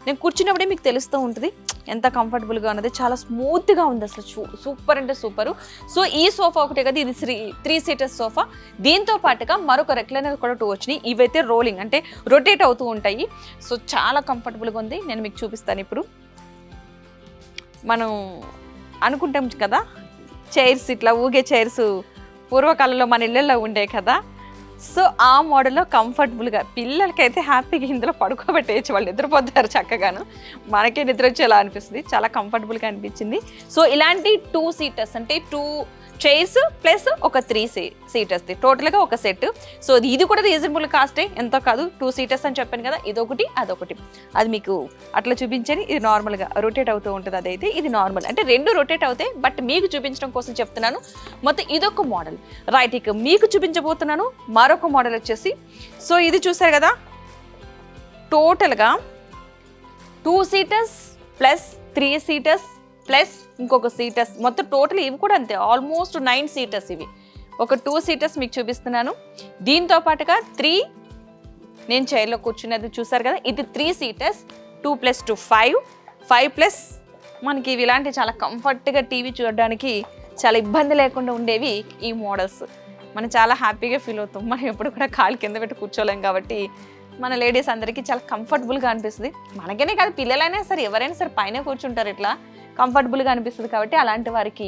నేను కూర్చున్నప్పుడే మీకు తెలుస్తూ ఉంటుంది ఎంత కంఫర్టబుల్గా ఉన్నది, చాలా స్మూత్గా ఉంది అసలు, సూపర్ అంటే సూపరు. సో ఈ సోఫా ఒకటే కదా, ఇది 3 సీటర్స్ సోఫా. దీంతో పాటుగా మరొక రెక్లైనర్ కూడా 2 వచ్చినాయి. ఇవైతే రోలింగ్ అంటే రొటేట్ అవుతూ ఉంటాయి. సో చాలా కంఫర్టబుల్గా ఉంది. నేను మీకు చూపిస్తాను ఇప్పుడు. మనం అనుకుంటాం కదా చైర్స్, ఇట్లా ఊగే చైర్స్ పూర్వకాలంలో మన ఇళ్ళల్లో ఉండే కదా, సో ఆ మోడల్లో కంఫర్టబుల్గా పిల్లలకైతే హ్యాపీగా ఇందులో పడుకోబెట్టేయచ్చు, వాళ్ళు నిద్రపోతారు చక్కగాను. మనకే నిద్ర వచ్చేలా అనిపిస్తుంది, చాలా కంఫర్టబుల్గా అనిపించింది. సో ఇలాంటి 2 సీటర్స్ అంటే 2 చైర్స్ ప్లస్ ఒక 3 సీటర్స్ది టోటల్గా ఒక సెట్. సో ఇది కూడా రీజనబుల్ కాస్టే, ఎంతో కాదు. 2 సీటర్స్ అని చెప్పాను కదా, ఇదొకటి అదొకటి. అది మీకు అట్లా చూపించని, ఇది నార్మల్గా రొటేట్ అవుతూ ఉంటుంది. అదైతే ఇది నార్మల్ అంటే 2 రొటేట్ అవుతాయి, బట్ మీకు చూపించడం కోసం చెప్తున్నాను. మొత్తం ఇదొక మోడల్. రైట్, ఇక మీకు చూపించబోతున్నాను మరొక మోడల్ వచ్చేసి. సో ఇది చూసారు కదా, టోటల్గా 2 సీటర్స్ ప్లస్ 3 సీటర్స్ ప్లస్ ఇంకొక సీటర్స్, మొత్తం టోటల్ ఇవి కూడా అంతే, ఆల్మోస్ట్ 9 సీటర్స్. ఇవి ఒక 2 సీటర్స్ మీకు చూపిస్తున్నాను. దీంతో పాటుగా 3 నేను చైర్లో కూర్చునేది చూసారు కదా, ఇది 3 సీటర్స్. 2 + 2 5 ప్లస్ మనకి ఇవి ఇలాంటి చాలా కంఫర్ట్గా టీవీ చూడడానికి చాలా ఇబ్బంది లేకుండా ఉండేవి ఈ మోడల్స్. మనం చాలా హ్యాపీగా ఫీల్ అవుతాం. మనం ఎప్పుడు కూడా కాలు కింద పెట్టి కూర్చోలేం కాబట్టి మన లేడీస్ అందరికీ చాలా కంఫర్టబుల్గా అనిపిస్తుంది. మనకనే కాదు, పిల్లలైనా సరే ఎవరైనా సరే పైన కూర్చుంటారు, ఇట్లా కంఫర్టబుల్గా అనిపిస్తుంది. కాబట్టి అలాంటి వారికి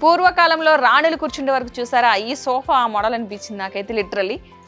పూర్వకాలంలో రాణులు కూర్చుండే వరకు చూసారా, ఈ సోఫా ఆ మోడల్ అనిపించింది నాకైతే లిటరల్లీ.